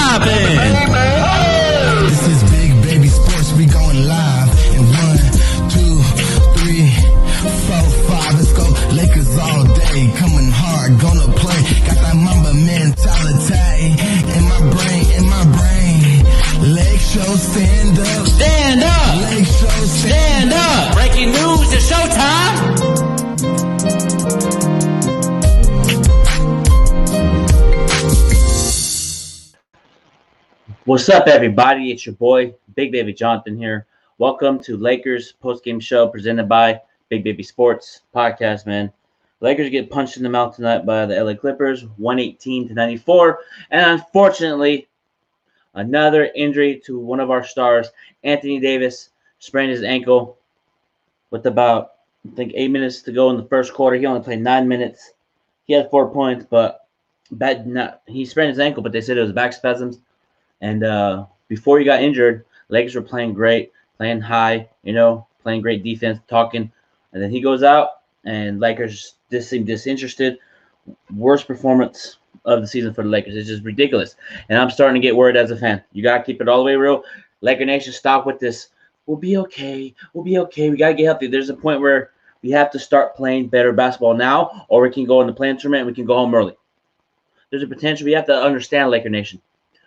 poppin'? This is Big Baby Sports. We going live in 1, 2, 3, 4, 5. Let's go. Lakers all day, coming hard, gonna play. Got that Mamba mentality in my brain. Lake show, stand up. Stand up! Lake show, Stand up! Breaking news, it's showtime! What's up, everybody? It's your boy, Big Baby Jonathan here. Welcome to Lakers postgame show presented by Big Baby Sports podcast, man. Lakers get punched in the mouth tonight by the LA Clippers, 118-94. And unfortunately, another injury to one of our stars, Anthony Davis, sprained his ankle with about, 8 minutes to go in the first quarter. He only played 9 minutes. He had 4 points, but he sprained his ankle, but they said it was back spasms. And before he got injured, Lakers were playing great, playing high, playing great defense, talking. And then he goes out, and Lakers just seem disinterested. Worst performance of the season for the Lakers. It's just ridiculous. And I'm starting to get worried as a fan. You got to keep it all the way real. Laker Nation, stop with this. We'll be okay. We'll be okay. We got to get healthy. There's a point where we have to start playing better basketball now, or we can go in the play-in tournament and we can go home early. There's a potential. We have to understand, Laker Nation.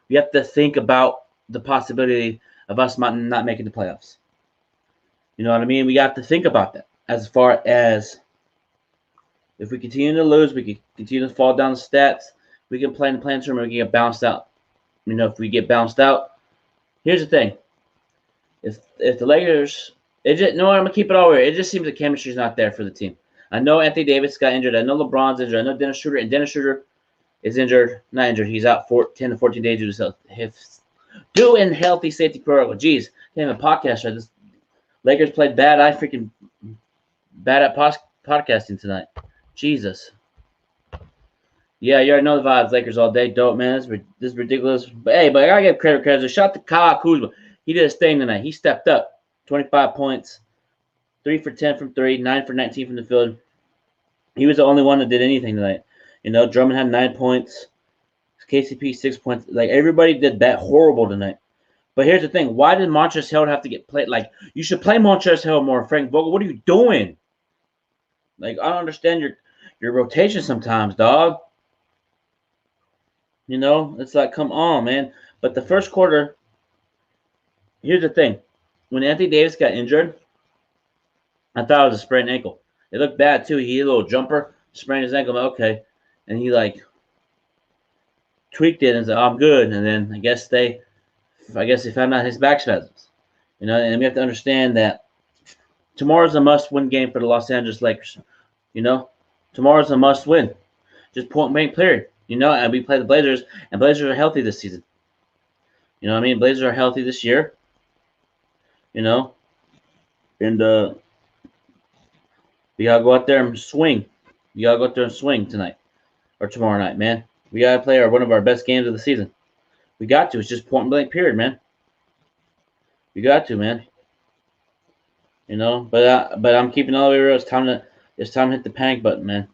We have to think about the possibility of us not making the playoffs. You know what I mean? We have to think about that. As far as if we continue to lose, we can continue to fall down the stats. We can play in the play-in tournament. We can get bounced out. If we get bounced out, here's the thing. If the Lakers, I'm gonna keep it all weird. It just seems the chemistry's not there for the team. I know Anthony Davis got injured. I know LeBron's injured. I know Dennis Schroeder, and Dennis Schroeder is injured. He's out 10 to 14 days due to doing healthy safety protocol. Jeez, can't even podcast right. This Lakers played bad. I freaking bad at podcasting tonight. Jesus. Yeah, you already know the vibes. Lakers all day. Dope, man. This is ridiculous. But I gotta give credit. Shout to Kyle Kuzma. He did his thing tonight. He stepped up. 25 points. 3 for 10 from 3. 9 for 19 from the field. He was the only one that did anything tonight. Drummond had 9 points. KCP 6 points. Everybody did that horrible tonight. But here's the thing. Why did Montrezl Harrell have to get played? You should play Montrezl Harrell more. Frank Vogel, what are you doing? I don't understand your rotation sometimes, dog. It's come on, man. But the first quarter, here's the thing. When Anthony Davis got injured, I thought it was a sprained ankle. It looked bad, too. He had a little jumper, sprained his ankle. Okay. And he, tweaked it and said, I'm good. And then I guess they found out his back spasms. And we have to understand that tomorrow's a must-win game for the Los Angeles Lakers. Tomorrow's a must-win. Just point-blank period. And we play the Blazers, and Blazers are healthy this season. You know what I mean? Blazers are healthy this year. And we got to go out there and swing. You got to go out there and swing tonight or tomorrow night, man. We got to play one of our best games of the season. We got to. It's just point-blank period, man. We got to, man. But I'm keeping all the way real. It's time to hit the panic button, man.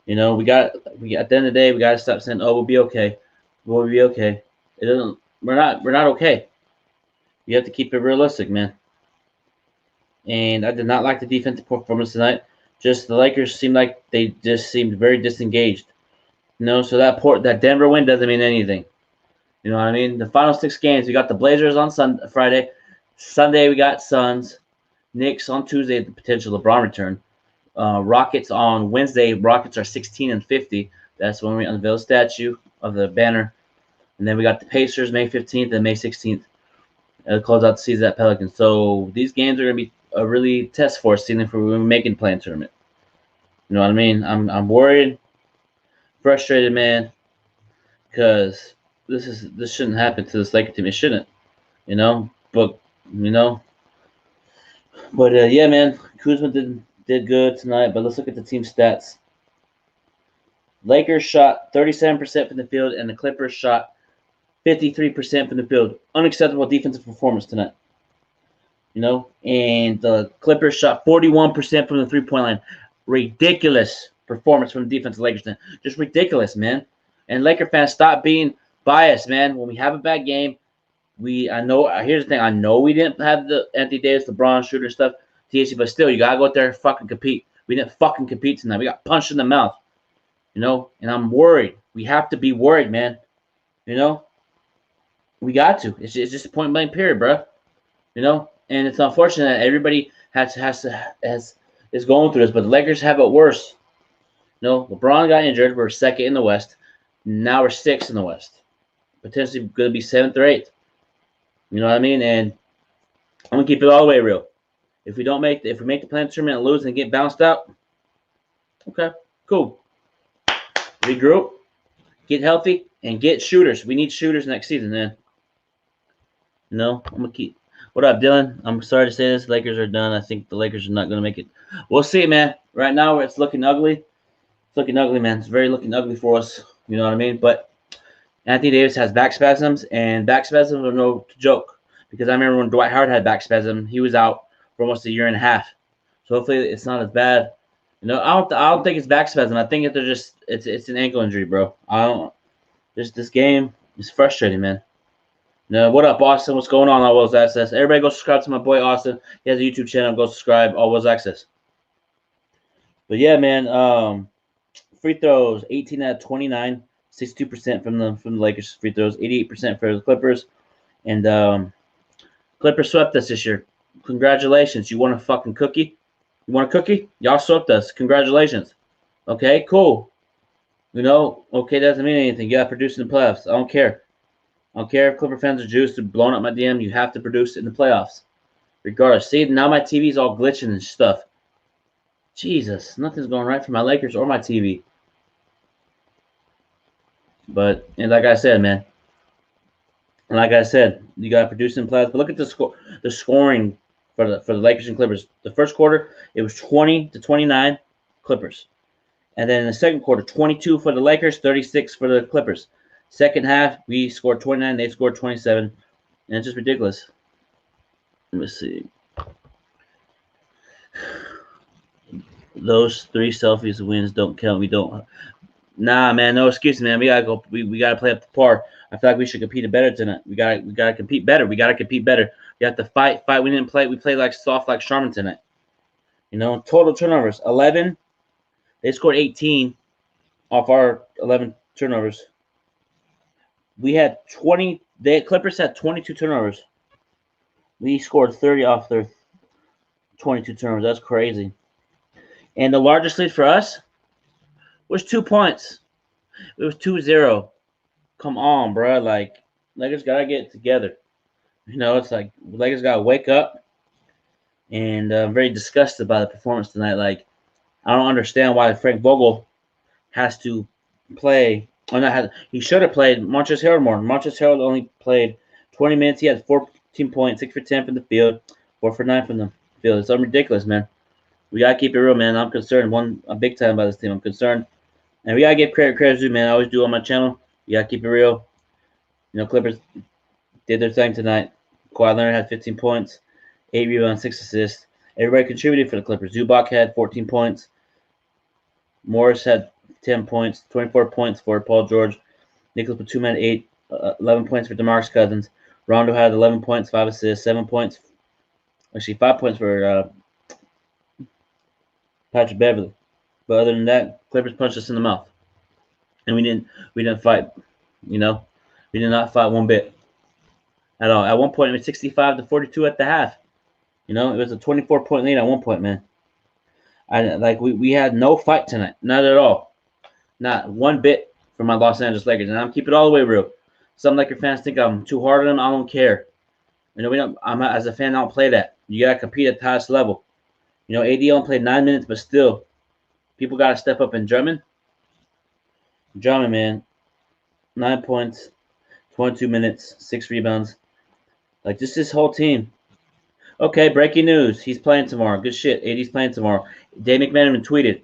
We at the end of the day, we got to stop saying, "Oh, we'll be okay. We'll be okay." It doesn't. We're not okay. You have to keep it realistic, man. And I did not like the defensive performance tonight. Just the Lakers seemed like they just seemed very disengaged. So that Denver win doesn't mean anything. You know what I mean? The final 6 games, we got the Blazers on Friday. Sunday, we got Suns. Knicks on Tuesday, the potential LeBron return. Rockets on Wednesday. Rockets are 16-50. That's when we unveil the statue of the banner. And then we got the Pacers May 15th and May 16th. It'll close out the season at Pelicans. So these games are going to be a really test for us, seeing if we're making the play-in tournament. You know what I mean? I'm worried, frustrated, man, because this shouldn't happen to this Lakers team. It shouldn't, But yeah, man, Kuzma did good tonight. But let's look at the team stats. Lakers shot 37% from the field, and the Clippers shot 53% from the field. Unacceptable defensive performance tonight. And the Clippers shot 41% from the three-point line. Ridiculous performance from the defensive Lakers tonight. Just ridiculous, man. And Laker fans, stop being bias, man. When we have a bad game, I know. Here's the thing. I know we didn't have the Anthony Davis, LeBron shooter stuff, THC, but still, you gotta go out there and fucking compete. We didn't fucking compete tonight. We got punched in the mouth, you know. And I'm worried. We have to be worried, man. You know, we got to. It's just a point blank period, bro. You know, and it's unfortunate that everybody is going through this, but the Lakers have it worse. You know, LeBron got injured. We're second in the West. Now we're sixth in the West. Potentially going to be seventh or eighth. You know what I mean? And I'm gonna keep it all the way real. If we make the play tournament and lose and get bounced out, okay, cool. Regroup, get healthy, and get shooters. We need shooters next season, man. You know, I'm gonna keep. What up, Dylan? I'm sorry to say this. Lakers are done. I think the Lakers are not gonna make it. We'll see, man. Right now, it's looking ugly. It's looking ugly, man. It's very looking ugly for us. You know what I mean? But Anthony Davis has back spasms, and back spasms are no joke. Because I remember when Dwight Howard had back spasm, he was out for almost a year and a half. So hopefully it's not as bad. You know, I don't think it's back spasm. I think it's an ankle injury, bro. This game is frustrating, man. Now, what up, Austin? What's going on Will's Access? Everybody go subscribe to my boy Austin. He has a YouTube channel. Go subscribe. All Will's Access. But yeah, man. Free throws, 18 out of 29. 62% from the Lakers free throws, 88% for the Clippers, and Clippers swept us this year. Congratulations! You want a fucking cookie? You want a cookie? Y'all swept us. Congratulations. Okay, cool. You know, okay, doesn't mean anything. You got to produce in the playoffs. I don't care. I don't care if Clipper fans are juiced or blowing up my DM. You have to produce it in the playoffs, regardless. See, now my TV's all glitching and stuff. Jesus, nothing's going right for my Lakers or my TV. But, and like I said, man, you got to produce in playoffs. But look at the scoring for the Lakers and Clippers. The first quarter, it was 20-29 Clippers. And then in the second quarter, 22 for the Lakers, 36 for the Clippers. Second half, we scored 29, they scored 27. And it's just ridiculous. Let me see. Those 3 selfies wins don't count. We don't. Nah, man, no excuses, man. We gotta go. We gotta play up to par. I feel like we should compete better tonight. We gotta compete better. We gotta compete better. We have to fight. We didn't play. We played like soft, like Charmin tonight. You know, total turnovers 11. They scored 18 off our 11 turnovers. We had 20. The Clippers had 22 turnovers. We scored 30 off their 22 turnovers. That's crazy. And the largest lead for us was 2 points. It was 2-0. Come on, bro. Like, Lakers got to get it together. You know, it's like Lakers got to wake up. And I'm very disgusted by the performance tonight. Like, I don't understand why Frank Vogel has to play. He should have played Montrezl Harrell more. Montrezl Harrell only played 20 minutes. He had 14 points, 6 for 10 from the field, 4 for 9 from the field. It's ridiculous, man. We got to keep it real, man. I'm concerned. I'm big time by this team. I'm concerned. And we got to give credit due, man. I always do on my channel. You got to keep it real. You know, Clippers did their thing tonight. Kawhi Leonard had 15 points, 8 rebounds, 6 assists. Everybody contributed for the Clippers. Zubac had 14 points. Morris had 10 points, 24 points for Paul George. Nicholas Batum had 11 points for DeMarcus Cousins. Rondo had 11 points, 5 assists, 7 points. Actually, 5 points for Patrick Beverly. But other than that, Clippers punched us in the mouth. And we didn't fight. You know? We did not fight one bit. At all. At one point, it was 65-42 at the half. You know, it was a 24-point lead at one point, man. We had no fight tonight. Not at all. Not one bit for my Los Angeles Lakers. And I'm keeping it all the way real. Some Laker fans think I'm too hard on them. I don't care. You know, as a fan, I don't play that. You gotta compete at the highest level. You know, AD only played 9 minutes, but still, people gotta step up. And Drummond, man, 9 points, 22 minutes, 6 rebounds. Like, just this whole team. Okay, breaking news. He's playing tomorrow. Good shit. AD's playing tomorrow. Dave McMahon tweeted,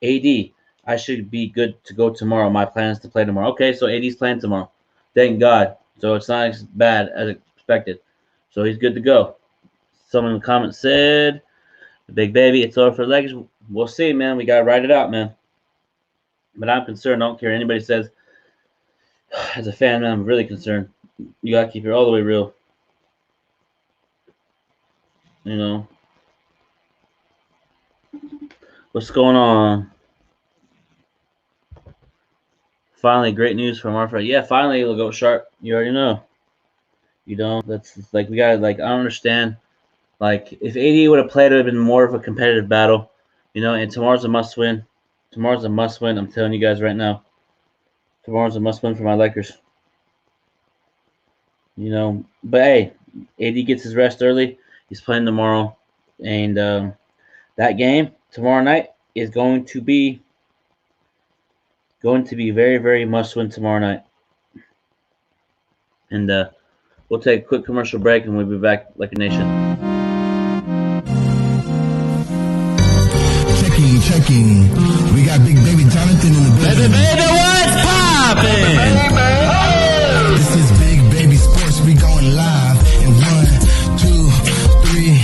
AD, I should be good to go tomorrow. My plan is to play tomorrow. Okay, so AD's playing tomorrow. Thank God. So it's not as bad as expected. So he's good to go. Someone in the comments said, Big Baby, it's over for the Lakers. We'll see, man. We got to ride it out, man. But I'm concerned. I don't care what anybody says. As a fan, man, I'm really concerned. You gotta keep it all the way real. You know what's going on? Finally, great news from our friend. Yeah, finally, it'll go sharp. You already know. You know that's like we gotta like. I don't understand. Like if AD would have played, it would have been more of a competitive battle. You know, and tomorrow's a must win. Tomorrow's a must win. I'm telling you guys right now. Tomorrow's a must win for my Lakers. You know, but hey, AD gets his rest early. He's playing tomorrow, and that game tomorrow night is going to be very, very must win tomorrow night. And we'll take a quick commercial break, and we'll be back like a nation. Checking. We got Big Baby Jonathan in the building. Baby, what's poppin'? This is Big Baby Sports. We going live in 1, 2, 3,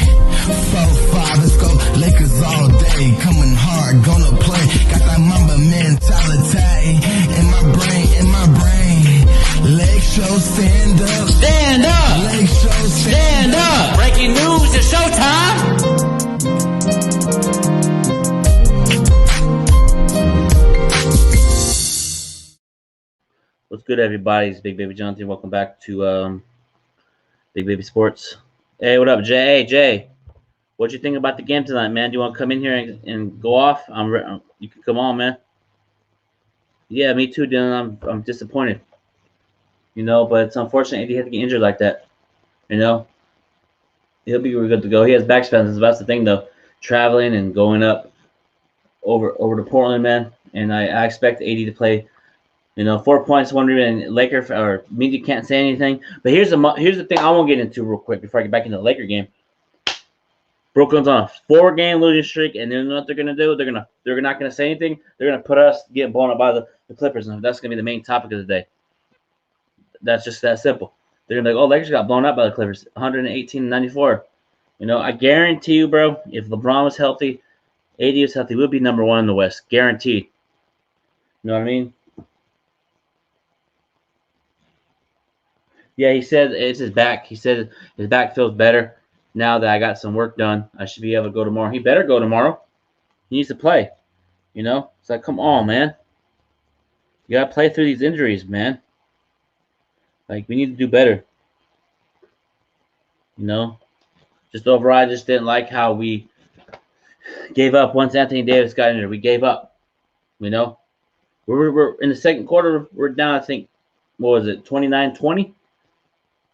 4, 5. Let's go. Lakers all day. Coming hard. Gonna play. Got that Mamba mentality in my brain. Leg show, stand up. Stand up. Leg show, Stand up. Breaking news, it's showtime. What's good, everybody? It's Big Baby Jonathan. Welcome back to Big Baby Sports. Hey, what up, Jay? Hey, Jay, what'd you think about the game tonight, man? Do you want to come in here and go off? You can come on, man. Yeah, me too, Dylan. I'm disappointed. You know, but it's unfortunate he had to get injured like that. You know, he'll be good to go. He has back spasms. That's the thing, though. Traveling and going up over to Portland, man. And I expect AD to play. You know, 4 points, 1 rebound. Laker or media can't say anything. But here's the thing I won't get into real quick before I get back into the Laker game. Brooklyn's on a 4-game losing streak, and then what they're gonna do? They're not gonna say anything. They're gonna put us getting blown up by the Clippers, and that's gonna be the main topic of the day. That's just that simple. They're gonna be like, oh, Lakers got blown up by the Clippers, 118-94. You know, I guarantee you, bro, if LeBron was healthy, AD was healthy, we'll be number 1 in the West, guaranteed. You know what I mean? Yeah, he said it's his back. He said his back feels better now that I got some work done. I should be able to go tomorrow. He better go tomorrow. He needs to play. You know? It's like, come on, man. You got to play through these injuries, man. Like, we need to do better. You know? Just overall, I just didn't like how we gave up once Anthony Davis got injured. We gave up. You know? We're in the second quarter, we're down, I think, what was it, 29-20?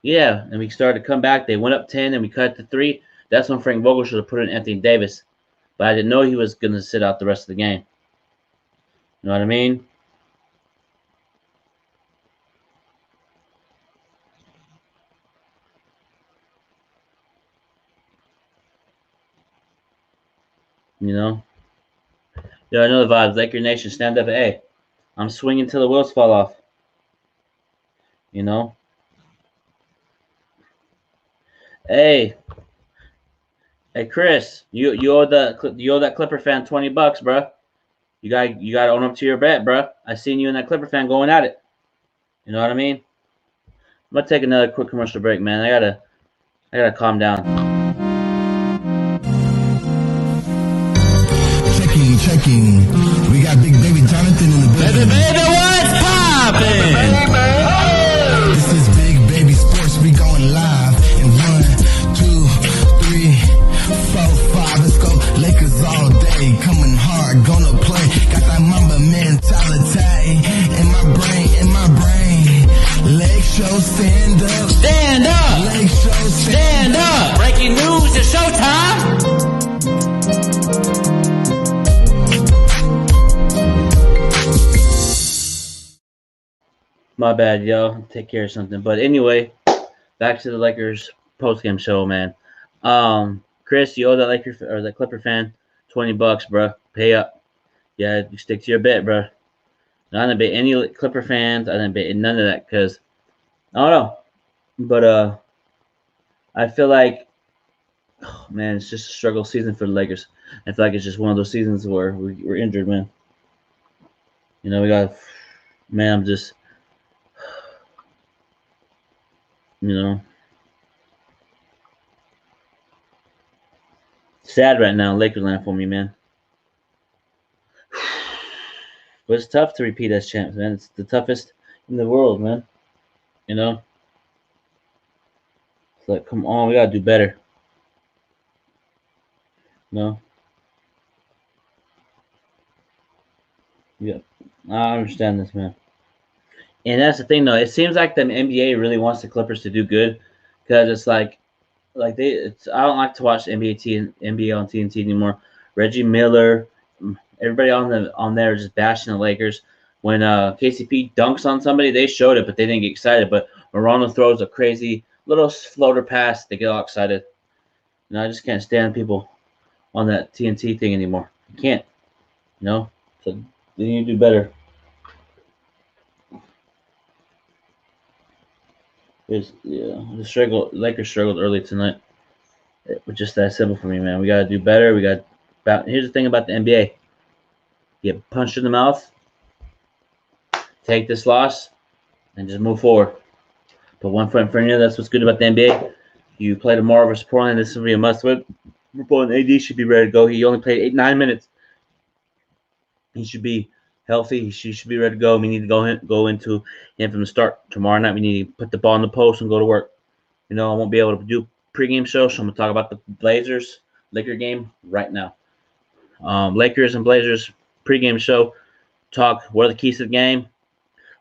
Yeah, and we started to come back. They went up 10, and we cut it to 3. That's when Frank Vogel should have put in Anthony Davis. But I didn't know he was going to sit out the rest of the game. You know what I mean? You know? Yeah, I know the vibes. Laker Nation, stand up. Hey, I'm swinging till the wheels fall off. You know? Hey, Chris, you owe that Clipper fan $20, bro. You got to own up to your bet, bro. I seen you and that Clipper fan going at it. You know what I mean? I'm gonna take another quick commercial break, man. I gotta calm down. Checking. We got Big Baby Jonathan in the building. Baby, what's poppin'? This is Big Baby Sports. We going live in 1, 2, 3, 4, 5. Let's go. Lakers all day. Coming hard. Gonna play. Got that Mamba mentality in my brain. Leg show, stand up. Stand up. Leg show, Stand up. Breaking news, it's showtime. My bad, yo. Take care of something. But anyway, back to the Lakers post-game show, man. Chris, you owe that Laker or that Clipper fan $20, bro. Pay up. Yeah, you stick to your bet, bro. I didn't bet any Clipper fans. I didn't bet none of that because I don't know. But I feel like, oh, man, it's just a struggle season for the Lakers. I feel like it's just one of those seasons where we're injured, man. You know, we got, man, You know, sad right now, Lakers land for me, man. But it's tough to repeat as champs, man. It's the toughest in the world, man. You know, it's like, come on, we gotta do better. You know, yeah, I understand this, man. And that's the thing, though. It seems like the NBA really wants the Clippers to do good because it's like they. It's I don't like to watch NBA on TNT anymore. Reggie Miller, everybody on there is just bashing the Lakers. When KCP dunks on somebody, they showed it, but they didn't get excited. But when Ronald throws a crazy little floater pass, they get all excited. And I just can't stand people on that TNT thing anymore. You can't, you know. So they need to do better. Lakers struggled early tonight. It was just that simple for me, man. We gotta do better. Here's the thing about the NBA. You get punched in the mouth, take this loss, and just move forward. Put one foot in front of you. That's what's good about the NBA. You play tomorrow versus Portland. This will be a must-win. Portland AD should be ready to go. He only played 9 minutes. He should be healthy. He should be ready to go. We need to go into him from the start. Tomorrow night, we need to put the ball in the post and go to work. You know, I won't be able to do pregame show, so I'm going to talk about the Laker game right now. Lakers and Blazers pregame show. Talk what are the keys to the game.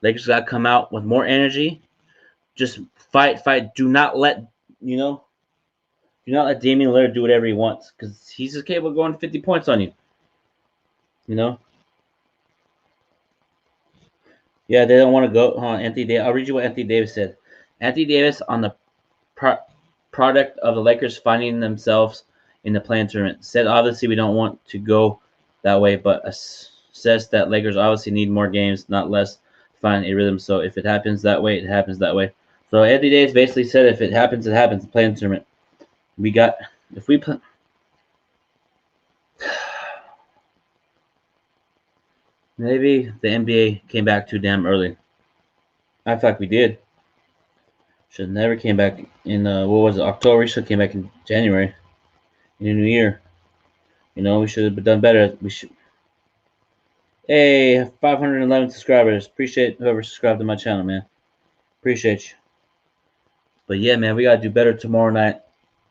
Lakers got to come out with more energy. Just fight. Do not let Damian Lillard do whatever he wants because he's just capable of going 50 points on you. You know? Yeah, they don't want to go. Anthony Davis. I'll read you what Anthony Davis said. Anthony Davis on the product of the Lakers finding themselves in the play-in tournament said, obviously, we don't want to go that way, but says that Lakers obviously need more games, not less, to find a rhythm. So if it happens that way, it happens that way. So Anthony Davis basically said, if it happens, it happens. The play-in tournament. Maybe the NBA came back too damn early. I feel like we did. Should have never came back in October. We should have came back in January, in the new year. You know, we should have done better. Hey, 511 subscribers. Appreciate whoever subscribed to my channel, man. Appreciate you. But yeah, man, we gotta do better tomorrow night.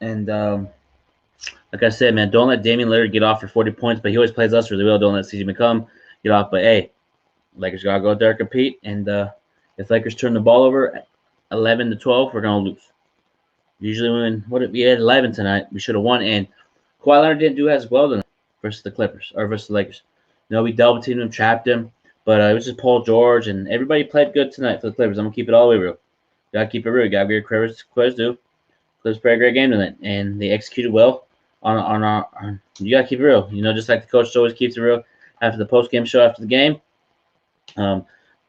And like I said, man, don't let Damian Lillard get off for 40 points. But he always plays us really well. Don't let CJ McCollum get off. But hey, Lakers gotta go out there and compete. And if Lakers turn the ball over 11-12, we're gonna lose. Usually we had 11 tonight, we should have won. And Kawhi Leonard didn't do as well tonight versus the Lakers. You know, we double teamed him, trapped him, but it was just Paul George and everybody played good tonight for the Clippers. I'm gonna keep it all the way real. Gotta keep it real. Gotta give credit due. Clippers played a great game tonight, and they executed well. You gotta keep it real. You know, just like the coach always keeps it real. After the post-game show, after the game,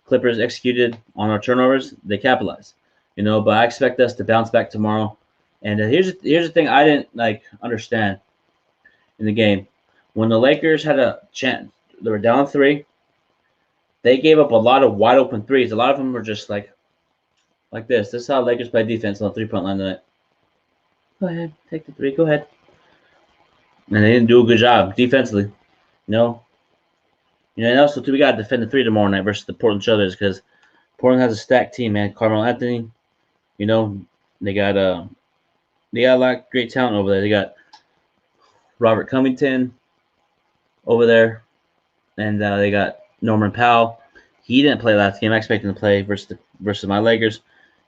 Clippers executed on our turnovers. They capitalized. You know, but I expect us to bounce back tomorrow. And here's the thing I didn't understand in the game. When the Lakers had a chance, they were down 3. They gave up a lot of wide open threes. A lot of them were just like this. This is how Lakers play defense on the 3-point line tonight. Go ahead, take the 3. Go ahead. And they didn't do a good job defensively. And also too, we gotta defend the 3 tomorrow night versus the Portland Trailblazers because Portland has a stacked team, man. Carmelo Anthony, they got a lot of great talent over there. They got Robert Covington over there, and they got Norman Powell. He didn't play last game. I expect him to play versus my Lakers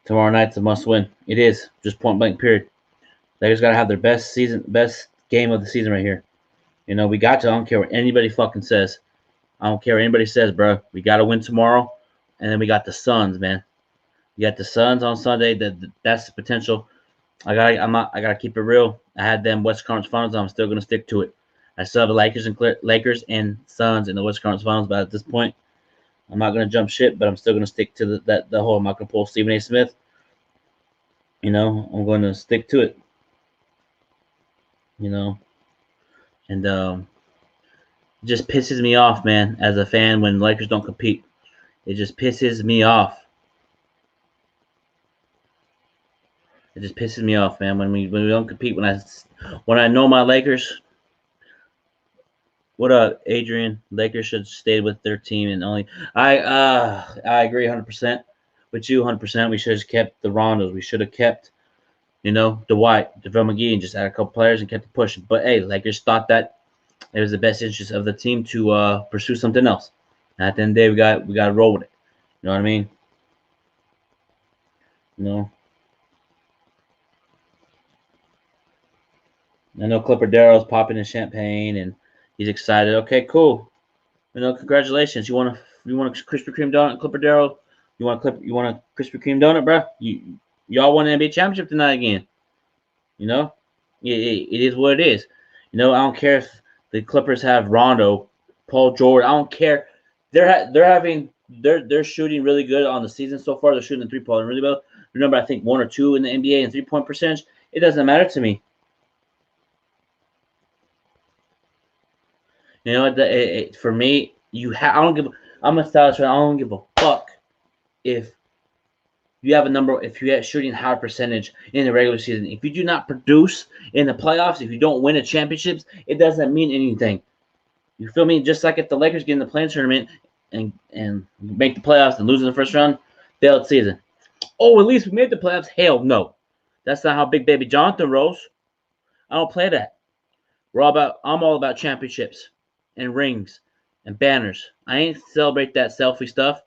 tomorrow night. It's a must-win. It is just point blank. Period. Lakers gotta have their best game of the season right here. We got to. I don't care what anybody fucking says. I don't care what anybody says, bro. We gotta win tomorrow, and then we got the Suns, man. You got the Suns on Sunday. That's the potential. I gotta keep it real. I had them West Conference Finals. I'm still gonna stick to it. I still have the Lakers and Suns in the West Conference Finals, but at this point, I'm not gonna jump ship. But I'm still gonna stick to the whole. I'm not gonna pull Stephen A. Smith. I'm going to stick to it. And it just pisses me off, man, as a fan when Lakers don't compete. It just pisses me off. It just pisses me off, man. When we don't compete. When I know my Lakers. What up, Adrian? Lakers should stay with their team and only. I agree 100% with you 100%. We should have kept the Rondos. We should have kept Dwight, JaVale McGee, and just add a couple players and kept it pushing. But hey, Lakers thought that it was the best interest of the team to pursue something else. And at the end of the day, we got to roll with it. You know what I mean? I know Clipper Darrell's popping in champagne and he's excited. Okay, cool. Congratulations. You want a Krispy Kreme donut, Clipper Darrell? You want a Krispy Kreme donut, bro? Y'all won an NBA championship tonight again. It is what it is. I don't care if the Clippers have Rondo, Paul George. I don't care. They're shooting really good on the season so far. They're shooting the 3-point really well. Remember, I think 1 or 2 in the NBA in 3-point percentage. It doesn't matter to me. For me, I'm a stylist fan. I don't give a fuck if you have shooting high percentage in the regular season. If you do not produce in the playoffs, if you don't win the championships, it doesn't mean anything. You feel me? Just like if the Lakers get in the play-in tournament and make the playoffs and lose in the first round, failed season. Oh, at least we made the playoffs. Hell no. That's not how Big Baby Jonathan rolls. I don't play that. I'm all about championships and rings and banners. I ain't celebrate that selfie stuff.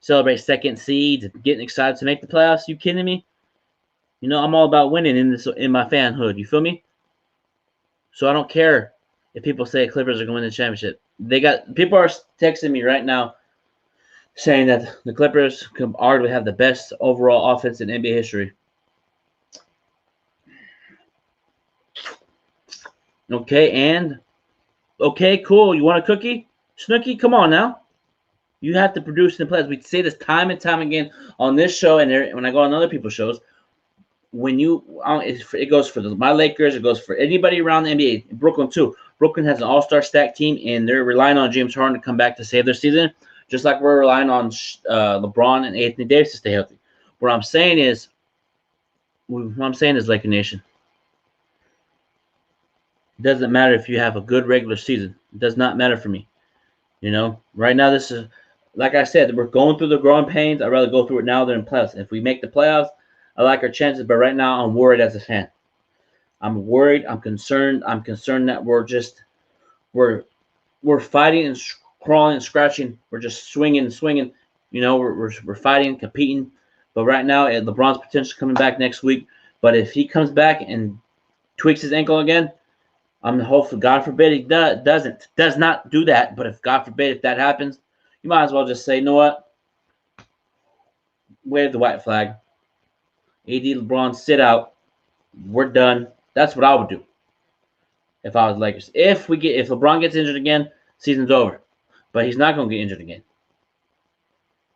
Celebrate second seeds and getting excited to make the playoffs. You kidding me? I'm all about winning in my fanhood. You feel me? So I don't care if people say Clippers are going to win the championship. People are texting me right now saying that the Clippers can arguably have the best overall offense in NBA history. Okay, cool. You want a cookie? Snooki, come on now. You have to produce in the playoffs. We say this time and time again on this show and when I go on other people's shows. It goes for my Lakers. It goes for anybody around the NBA. Brooklyn, too. Brooklyn has an all-star stack team, and they're relying on James Harden to come back to save their season, just like we're relying on LeBron and Anthony Davis to stay healthy. What I'm saying is, Laker Nation, it doesn't matter if you have a good regular season. It does not matter for me. Right now, this is, like I said, we're going through the growing pains. I'd rather go through it now than in playoffs. If we make the playoffs, I like our chances, but right now I'm worried as a fan. I'm worried. I'm concerned. I'm concerned that we're fighting and crawling and scratching. We're just swinging and swinging. We're fighting, competing. But right now, LeBron's potentially coming back next week. But if he comes back and tweaks his ankle again, I'm hopeful. God forbid he does not do that. But if God forbid if that happens, you might as well just say, you know what? Wave the white flag. AD, LeBron, sit out. We're done. That's what I would do if I was Lakers. If LeBron gets injured again, season's over. But he's not going to get injured again.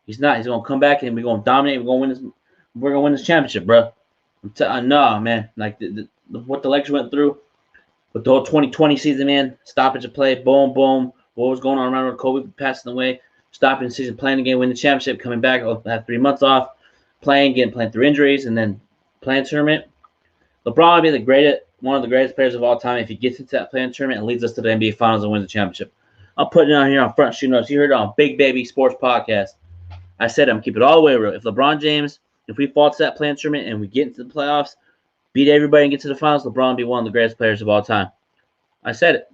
He's not. He's going to come back and we're going to dominate. We're going to win this championship, bro. No, man. Like what the Lakers went through with the whole 2020 season, man. Stoppage of play, boom, boom. What was going on around with Kobe passing away? Stopping the season, playing again, win the championship, coming back, have 3 months off, playing through injuries, and then playing tournament. LeBron will be one of the greatest players of all time if he gets into that playing tournament and leads us to the NBA Finals and wins the championship. I'm putting it on here on Front Street Notes. You heard it on Big Baby Sports Podcast. I said I'm going to keep it all the way real. If LeBron James, if we fall to that playing tournament and we get into the playoffs, beat everybody and get to the finals, LeBron will be one of the greatest players of all time. I said it.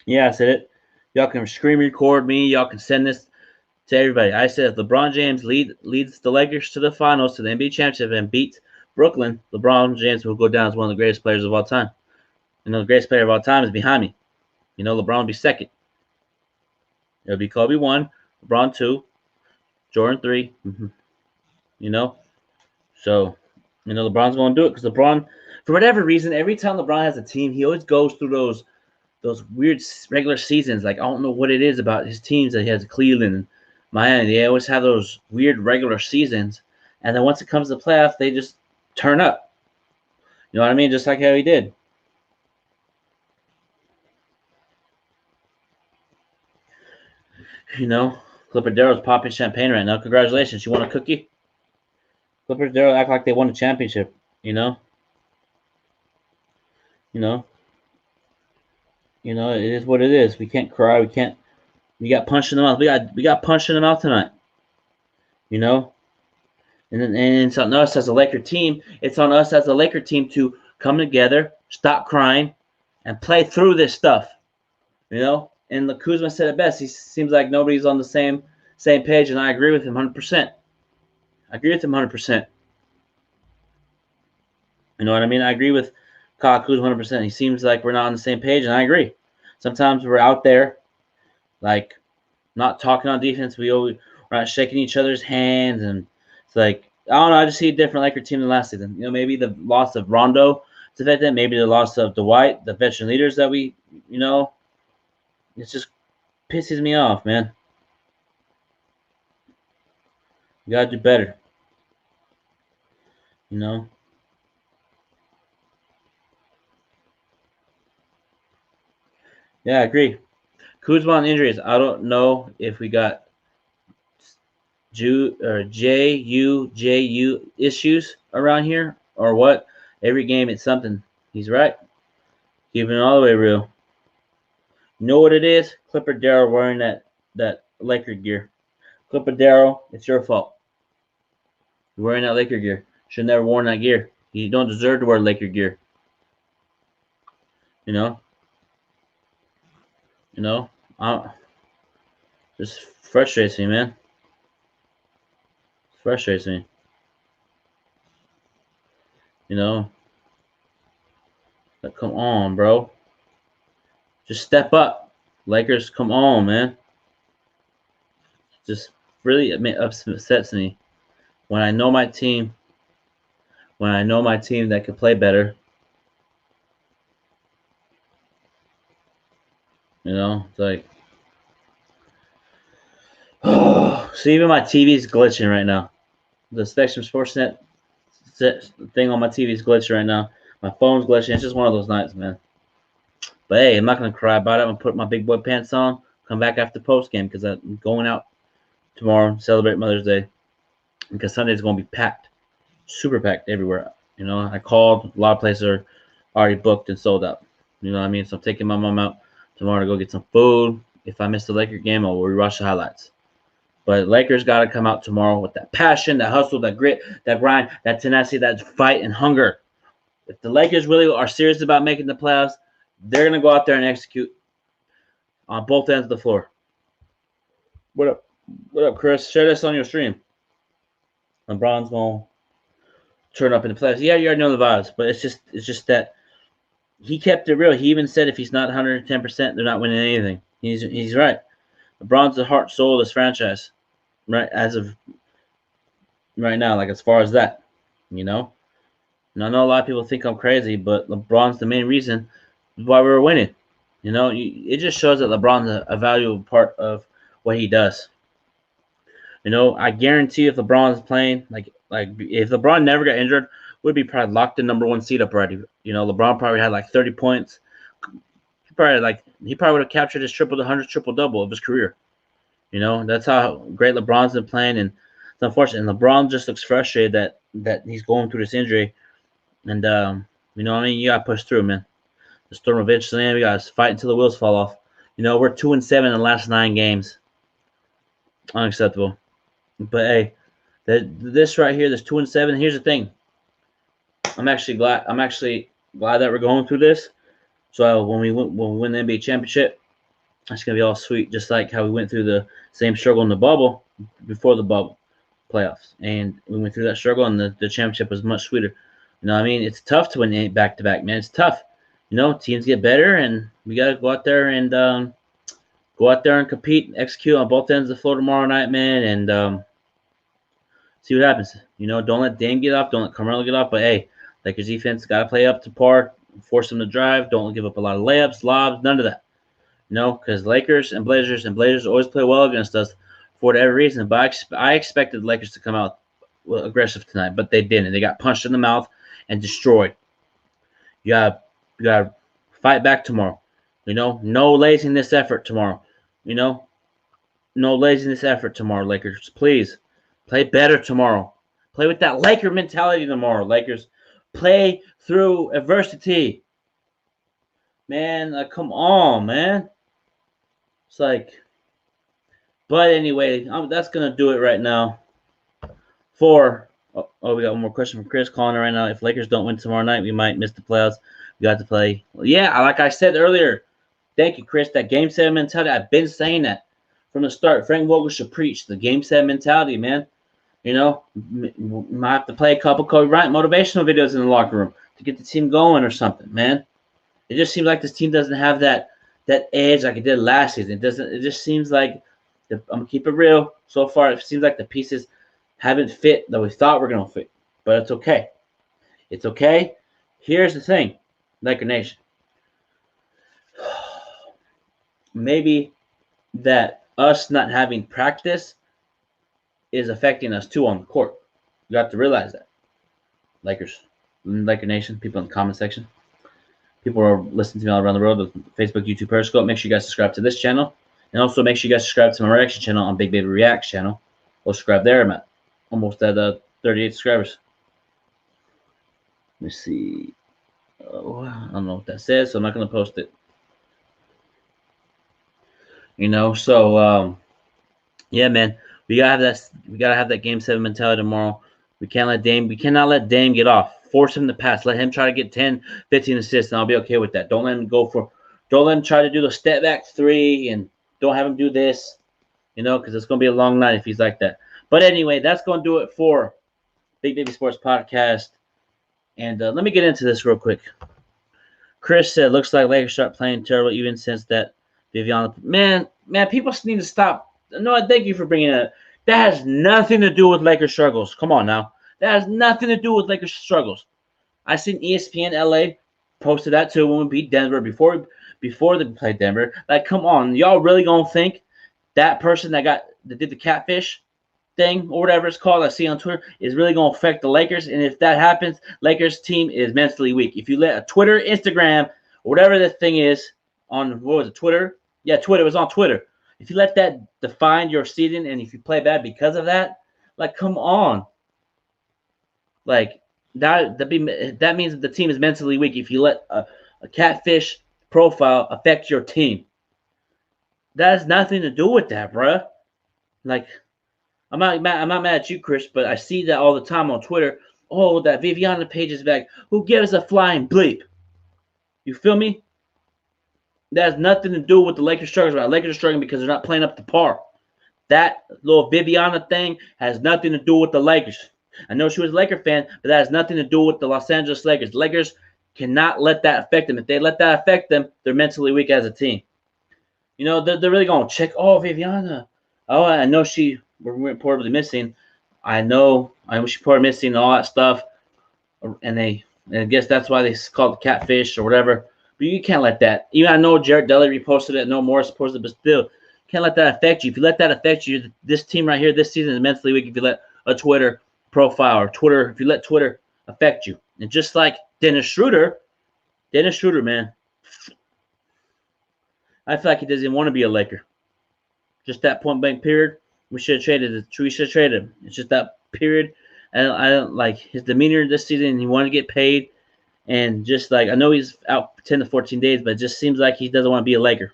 Yeah, I said it. Y'all can screen record me. Y'all can send this to everybody. I said if LeBron James leads the Lakers to the finals, to the NBA championship, and beats Brooklyn, LeBron James will go down as one of the greatest players of all time. The greatest player of all time is behind me. LeBron will be second. It'll be Kobe 1, LeBron 2, Jordan 3. So, LeBron's going to do it because LeBron, for whatever reason, every time LeBron has a team, he always goes through those weird regular seasons. Like, I don't know what it is about his teams that he has Cleveland and Miami. They always have those weird regular seasons. And then once it comes to the playoffs, they just turn up. You know what I mean? Just like how he did. Clipper Darrell's popping champagne right now. Congratulations. You want a cookie? Clipper Darrell act like they won a championship. You know, you know, it is what it is. We can't cry. We can't. We got punched in the mouth. We got punched in the mouth tonight. You know, and it's on us as a Laker team. It's on us as a Laker team to come together, stop crying, and play through this stuff. You know, and Kuzma said it best. He seems like nobody's on the same page, and I agree with him 100%. I agree with him 100%. You know what I mean? I agree with Kyle Kuzma 100%. He seems like we're not on the same page, and I agree. Sometimes we're out there, like, not talking on defense. We're not shaking each other's hands, and it's like, I don't know. I just see a different Laker team than last season. You know, maybe the loss of Rondo is affected. Maybe the loss of Dwight, the veteran leaders that we, you know, it just pisses me off, man. You gotta do better. You know. Yeah, I agree. Kuzma on injuries. I don't know if we got JU issues around here or what. Every game it's something. He's right. Keeping it all the way real. You know what it is? Clipper Darrell wearing that Laker gear. Clipper Darrell, it's your fault. You're wearing that Laker gear. Should never worn that gear. You don't deserve to wear Laker gear. You know? Just frustrates me, man. Frustrates me. You know? Like, come on, bro. Just step up. Lakers, come on, man. Just really upsets me when I know my team. When I know my team that could play better. You know, it's like, see, even my TV's glitching right now. The Spectrum Sportsnet thing on my TV is glitching right now. My phone's glitching. It's just one of those nights, man. But hey, I'm not gonna cry about it. I'm gonna put my big boy pants on, come back after post game because I'm going out tomorrow, celebrate Mother's Day, because Sunday's gonna be packed, super packed everywhere. You know, I called. A lot of places are already booked and sold out. You know what I mean? So I'm taking my mom out tomorrow to go get some food. If I miss the Laker game, I'll rewatch the highlights. But Lakers got to come out tomorrow with that passion, that hustle, that grit, that grind, that tenacity, that fight and hunger. If the Lakers really are serious about making the playoffs, they're going to go out there and execute on both ends of the floor. What up? What up, Chris? Share this on your stream. LeBron's going to turn up in the playoffs. Yeah, you already know the vibes, but it's just that he kept it real. He even said if he's not 110%, they're not winning anything. He's right. LeBron's the heart, soul of this franchise, right? As of right now, like as far as that, you know. And I know a lot of people think I'm crazy, but LeBron's the main reason why we were winning. You know, it just shows that LeBron's a valuable part of what he does. You know, I guarantee if LeBron's playing, like if LeBron never got injured, would be probably locked in number 1 seed up already. You know, LeBron probably had like 30 points. He probably would have captured his 100 triple-double of his career. You know, that's how great LeBron's been playing, and it's unfortunate. And LeBron just looks frustrated that he's going through this injury. And you know what I mean? You gotta push through, man. The storm eventually ends. We gotta fight until the wheels fall off. You know, we're 2-7 in the last 9 games. Unacceptable. But hey, this right here, this 2-7. Here's the thing. I'm actually glad that we're going through this. So when we win the NBA championship, it's gonna be all sweet, just like how we went through the same struggle in the bubble before the bubble playoffs, and we went through that struggle, and the championship was much sweeter. You know what I mean? It's tough to win back to back, man. It's tough. You know, teams get better, and we gotta go out there and compete, and execute on both ends of the floor tomorrow night, man, and see what happens. You know, don't let Dame get off, don't let Carmelo get off, but hey, Lakers defense gotta play up to par, force them to drive, don't give up a lot of layups, lobs, none of that. You know, because Lakers always play well against us for whatever reason. But I expected the Lakers to come out aggressive tonight, but they didn't. They got punched in the mouth and destroyed. You gotta fight back tomorrow. You know, no laziness effort tomorrow. You know, no laziness effort tomorrow, Lakers. Please play better tomorrow. Play with that Laker mentality tomorrow, Lakers. Play through adversity. Man, come on, man. It's like, but anyway, that's going to do it right now. We got one more question from Chris calling right now. If Lakers don't win tomorrow night, we might miss the playoffs. We got to play. Well, yeah, like I said earlier, thank you, Chris. That Game 7 mentality, I've been saying that from the start. Frank Vogel should preach the Game 7 mentality, man. You know, might have to play a couple Kobe Bryant motivational videos in the locker room to get the team going or something, man. It just seems like this team doesn't have that edge like it did last season. It just seems like, I'm going to keep it real. So far, it seems like the pieces haven't fit that we thought were going to fit. But it's okay. It's okay. Here's the thing, Laker Nation. Maybe that us not having practice is affecting us too on the court. You have to realize that. Laker Nation, people in the comment section. People are listening to me all around the world with Facebook, YouTube, Periscope. Make sure you guys subscribe to this channel. And also make sure you guys subscribe to my reaction channel on Big Baby Reacts channel. Or subscribe there. I'm at almost at 38 subscribers. Let me see. Oh, I don't know what that says, so I'm not going to post it. You know, so yeah, man. We gotta have that Game 7 mentality tomorrow. We cannot let Dame get off. Force him to pass. Let him try to get 10, 15 assists, and I'll be okay with that. Don't let him try to do the step back three, and don't have him do this, you know, because it's going to be a long night if he's like that. But anyway, that's going to do it for Big Baby Sports Podcast. And let me get into this real quick. Chris said, looks like Lakers start playing terrible even since that Viviana. Man, people need to stop. No, thank you for bringing it up. That has nothing to do with Lakers struggles. Come on now. That has nothing to do with Lakers struggles. I seen ESPN LA posted that too when we beat Denver before they played Denver. Like, come on. Y'all really going to think that person that did the catfish thing or whatever it's called I see on Twitter is really going to affect the Lakers? And if that happens, Lakers team is mentally weak. If you let a Twitter, Instagram, or whatever this thing is on, what was it, Twitter? Yeah, Twitter. It was on Twitter. If you let that define your season and if you play bad because of that, like, come on. Like, that means that the team is mentally weak if you let a catfish profile affect your team. That has nothing to do with that, bruh. Like, I'm not mad at you, Chris, but I see that all the time on Twitter. Oh, that Viviana page is back. Who gives a flying bleep? You feel me? That has nothing to do with the Lakers struggles. The Lakers are struggling because they're not playing up to par. That little Viviana thing has nothing to do with the Lakers. I know she was a Laker fan, but that has nothing to do with the Los Angeles Lakers. The Lakers cannot let that affect them. If they let that affect them, they're mentally weak as a team. You know, they're really going to check, oh, Viviana. Oh, I know she reportedly missing. I know she reportedly missing and all that stuff. And I guess that's why they call it catfish or whatever. But you can't let that. Even I know Jared Dudley reposted it. No Morris posted it, but still, can't let that affect you. If you let that affect you, this team right here this season is mentally weak if you let a Twitter profile or Twitter, if you let Twitter affect you. And just like Dennis Schroeder, man, I feel like he doesn't want to be a Laker. Just that point blank period, we should have traded him. It's just that period. And I don't like his demeanor this season. He wanted to get paid. And just like, I know he's out 10 to 14 days, but it just seems like he doesn't want to be a Laker.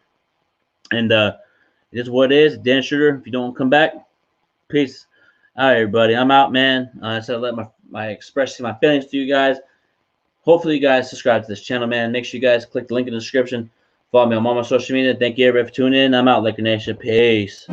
And it is what it is. Dennis Schroeder, if you don't come back, peace. All right, everybody. I'm out, man. So I let my expressing my feelings to you guys. Hopefully, you guys subscribe to this channel, man. Make sure you guys click the link in the description. Follow me on all my social media. Thank you, everybody, for tuning in. I'm out, Laker Nation. Peace.